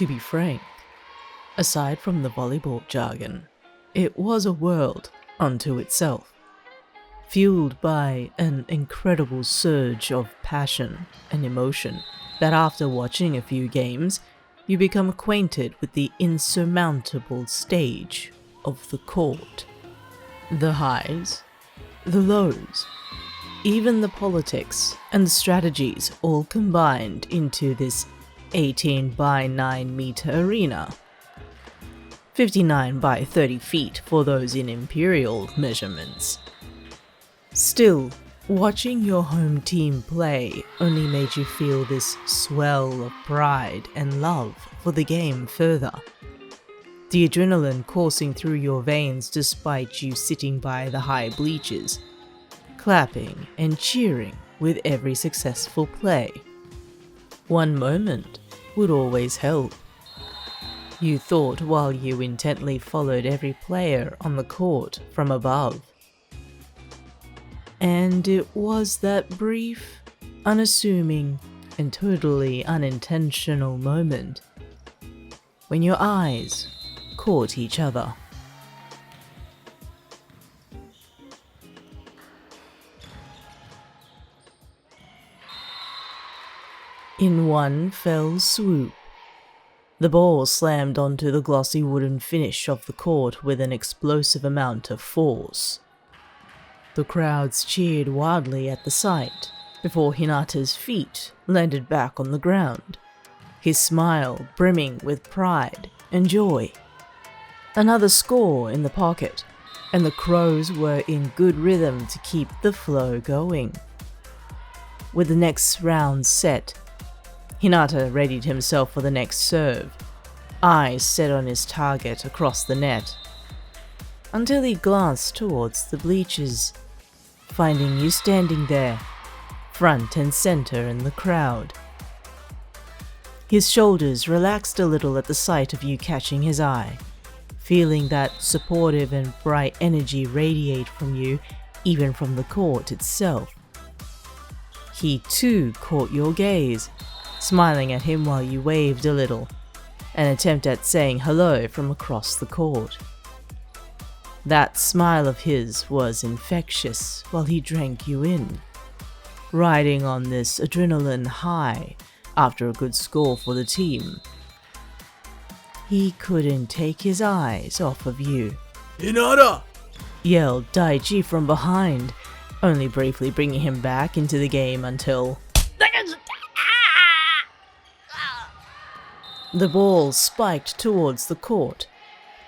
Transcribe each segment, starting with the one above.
To be frank, aside from the volleyball jargon, it was a world unto itself, fueled by an incredible surge of passion and emotion that after watching a few games, you become acquainted with the insurmountable stage of the court. The highs, the lows, even the politics and the strategies all combined into this 18 by 9 meter arena. 59 by 30 feet for those in imperial measurements. Still, watching your home team play only made you feel this swell of pride and love for the game further. The adrenaline coursing through your veins despite you sitting by the high bleachers, clapping and cheering with every successful play. One moment would always help. You thought while you intently followed every player on the court from above. And it was that brief, unassuming, and totally unintentional moment when your eyes caught each other. In one fell swoop, the ball slammed onto the glossy wooden finish of the court with an explosive amount of force. The crowds cheered wildly at the sight before Hinata's feet landed back on the ground, his smile brimming with pride and joy. Another score in the pocket, and the Crows were in good rhythm to keep the flow going. With the next round set, Hinata readied himself for the next serve, eyes set on his target across the net, until he glanced towards the bleachers, finding you standing there, front and center in the crowd. His shoulders relaxed a little at the sight of you catching his eye, feeling that supportive and bright energy radiate from you, even from the court itself. He too caught your gaze, smiling at him while you waved a little, an attempt at saying hello from across the court. That smile of his was infectious while he drank you in, riding on this adrenaline high after a good score for the team. He couldn't take his eyes off of you. "Hinata!" yelled Daichi from behind, only briefly bringing him back into the game until the ball spiked towards the court,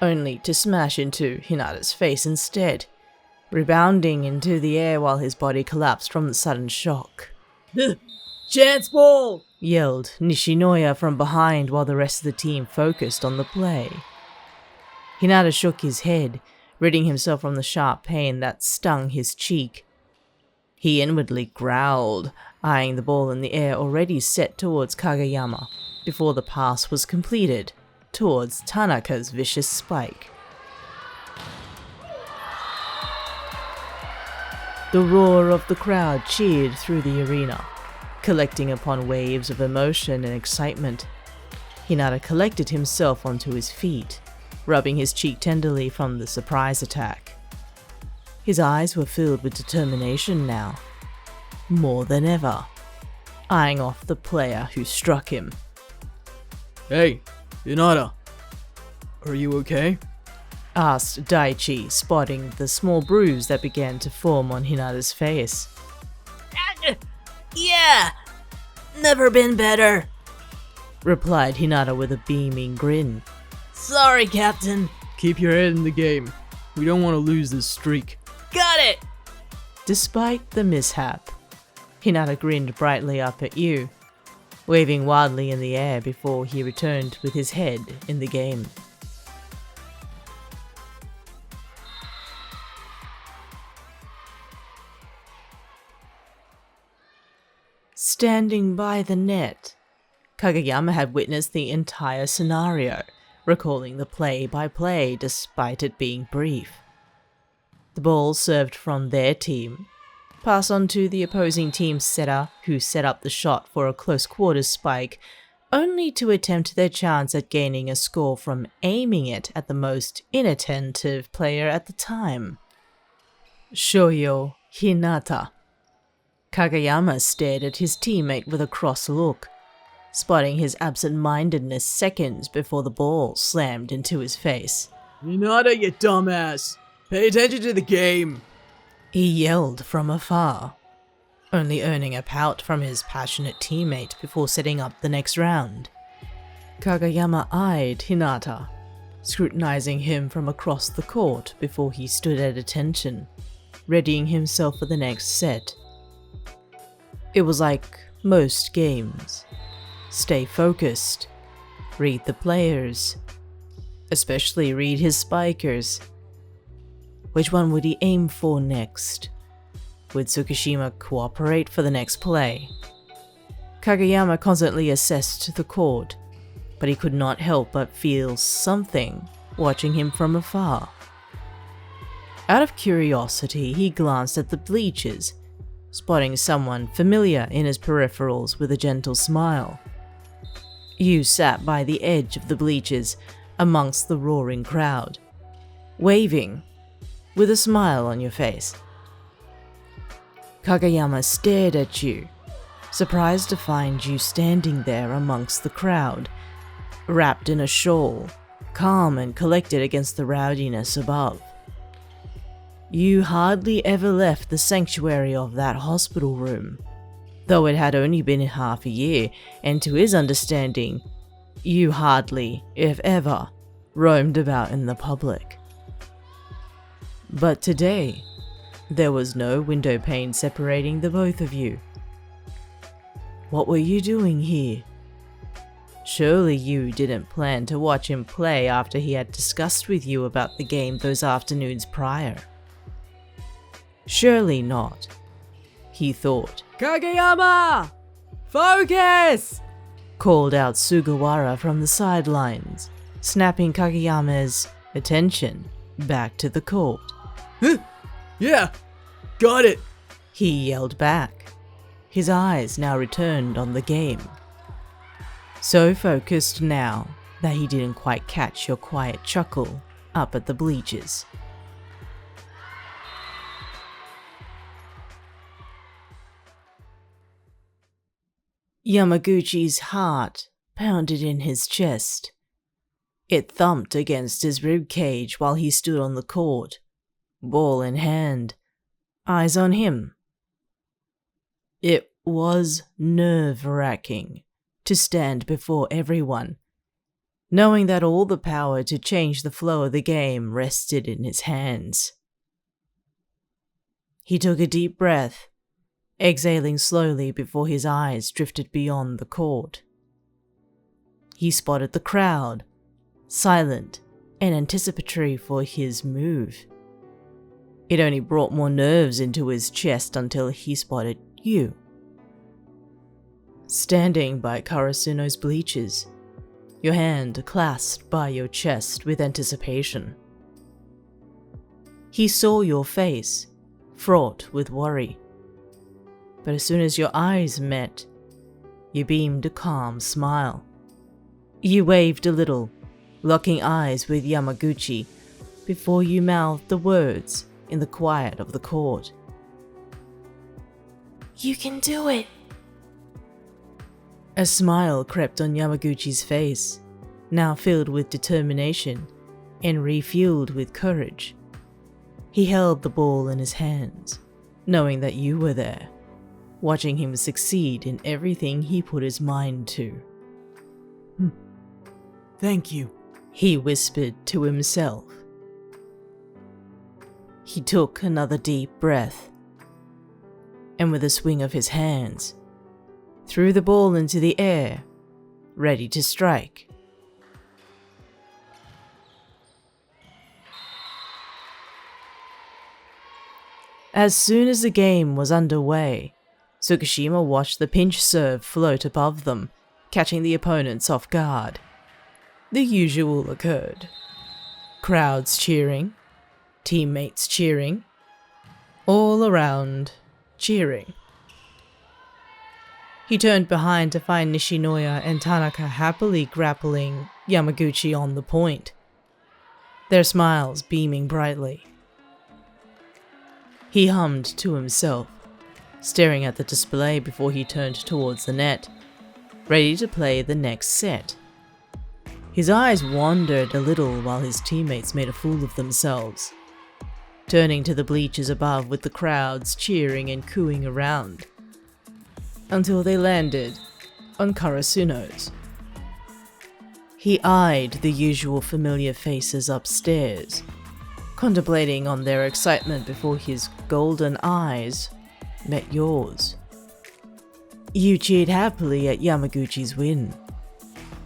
only to smash into Hinata's face instead, rebounding into the air while his body collapsed from the sudden shock. "Chance ball!" yelled Nishinoya from behind while the rest of the team focused on the play. Hinata shook his head, ridding himself from the sharp pain that stung his cheek. He inwardly growled, eyeing the ball in the air already set towards Kageyama, before the pass was completed, towards Tanaka's vicious spike. The roar of the crowd cheered through the arena, collecting upon waves of emotion and excitement. Hinata collected himself onto his feet, rubbing his cheek tenderly from the surprise attack. His eyes were filled with determination now, more than ever, eyeing off the player who struck him. "Hey, Hinata, are you okay?" asked Daichi, spotting the small bruise that began to form on Hinata's face. "Yeah, never been better," replied Hinata with a beaming grin. "Sorry, Captain." "Keep your head in the game. We don't want to lose this streak." "Got it." Despite the mishap, Hinata grinned brightly up at you, waving wildly in the air before he returned with his head in the game. Standing by the net, Kageyama had witnessed the entire scenario, recalling the play-by-play despite it being brief. The ball served from their team, passed on to the opposing team's setter, who set up the shot for a close quarters spike, only to attempt their chance at gaining a score from aiming it at the most inattentive player at the time. Shoyo, Hinata. Kageyama stared at his teammate with a cross look, spotting his absent-mindedness seconds before the ball slammed into his face. Hinata, you dumbass! Pay attention to the game! He yelled from afar, only earning a pout from his passionate teammate before setting up the next round. Kageyama eyed Hinata, scrutinizing him from across the court before he stood at attention, readying himself for the next set. It was like most games. Stay focused, read the players, especially read his spikers. Which one would he aim for next? Would Tsukishima cooperate for the next play? Kageyama constantly assessed the court, but he could not help but feel something watching him from afar. Out of curiosity, he glanced at the bleachers, spotting someone familiar in his peripherals with a gentle smile. You sat by the edge of the bleachers amongst the roaring crowd, waving, with a smile on your face. Kageyama stared at you, surprised to find you standing there amongst the crowd, wrapped in a shawl, calm and collected against the rowdiness above. You hardly ever left the sanctuary of that hospital room, though it had only been half a year, and to his understanding, you hardly, if ever, roamed about in the public. But today, there was no window pane separating the both of you. What were you doing here? Surely you didn't plan to watch him play after he had discussed with you about the game those afternoons prior. Surely not, he thought. Kageyama! Focus! Called out Sugawara from the sidelines, snapping Kageyama's attention back to the court. Yeah, got it! He yelled back, his eyes now returned on the game. So focused now that he didn't quite catch your quiet chuckle up at the bleachers. Yamaguchi's heart pounded in his chest. It thumped against his ribcage while he stood on the court, ball in hand, eyes on him. It was nerve-wracking to stand before everyone, knowing that all the power to change the flow of the game rested in his hands. He took a deep breath, exhaling slowly before his eyes drifted beyond the court. He spotted the crowd, silent and anticipatory for his move. It only brought more nerves into his chest until he spotted you, standing by Karasuno's bleachers, your hand clasped by your chest with anticipation. He saw your face, fraught with worry. But as soon as your eyes met, you beamed a calm smile. You waved a little, locking eyes with Yamaguchi, before you mouthed the words in the quiet of the court. You can do it! A smile crept on Yamaguchi's face, now filled with determination and refueled with courage. He held the ball in his hands, knowing that you were there, watching him succeed in everything he put his mind to. Thank you, he whispered to himself. He took another deep breath, and with a swing of his hands, threw the ball into the air, ready to strike. As soon as the game was underway, Tsukishima watched the pinch serve float above them, catching the opponents off guard. The usual occurred. Crowds cheering, teammates cheering, all around cheering. He turned behind to find Nishinoya and Tanaka happily grappling Yamaguchi on the point, their smiles beaming brightly. He hummed to himself, staring at the display before he turned towards the net, ready to play the next set. His eyes wandered a little while his teammates made a fool of themselves, turning to the bleachers above with the crowds cheering and cooing around, until they landed on Karasuno's. He eyed the usual familiar faces upstairs, contemplating on their excitement before his golden eyes met yours. You cheered happily at Yamaguchi's win,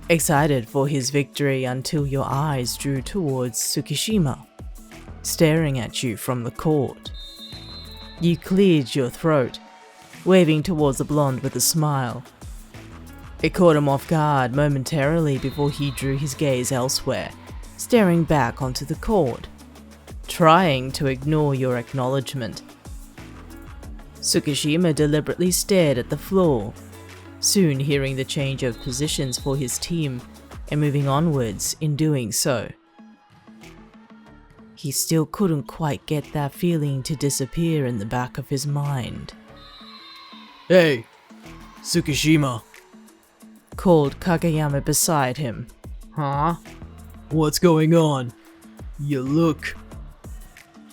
excited for his victory until your eyes drew towards Tsukishima, staring at you from the court. You cleared your throat, waving towards the blonde with a smile. It caught him off guard momentarily before he drew his gaze elsewhere, staring back onto the court, trying to ignore your acknowledgement. Tsukishima deliberately stared at the floor, soon hearing the change of positions for his team and moving onwards in doing so. He still couldn't quite get that feeling to disappear in the back of his mind. Hey, Tsukishima, called Kageyama beside him. Huh? What's going on? You look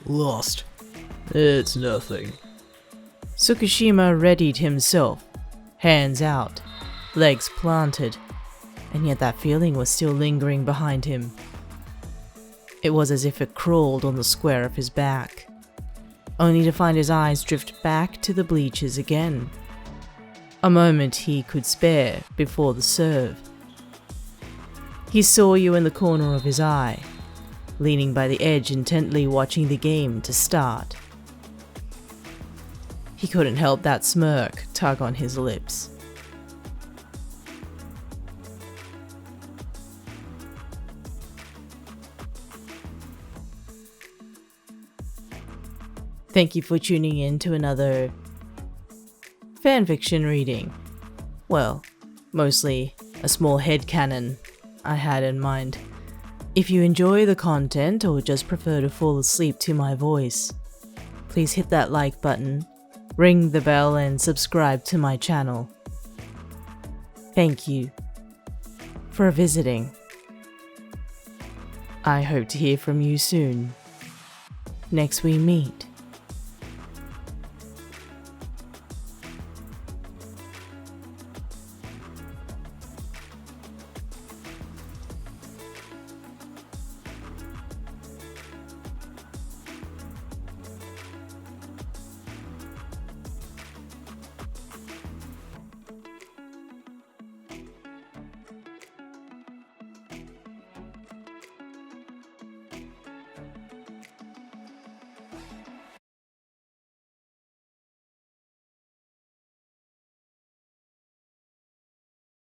lost. It's nothing. Tsukishima readied himself, hands out, legs planted, and yet that feeling was still lingering behind him. It was as if it crawled on the square of his back, only to find his eyes drift back to the bleachers again. A moment he could spare before the serve. He saw you in the corner of his eye, leaning by the edge intently watching the game to start. He couldn't help that smirk tug on his lips. Thank you for tuning in to another fanfiction reading. Well, mostly a small headcanon I had in mind. If you enjoy the content or just prefer to fall asleep to my voice, please hit that like button, ring the bell and subscribe to my channel. Thank you for visiting. I hope to hear from you soon. Next we meet.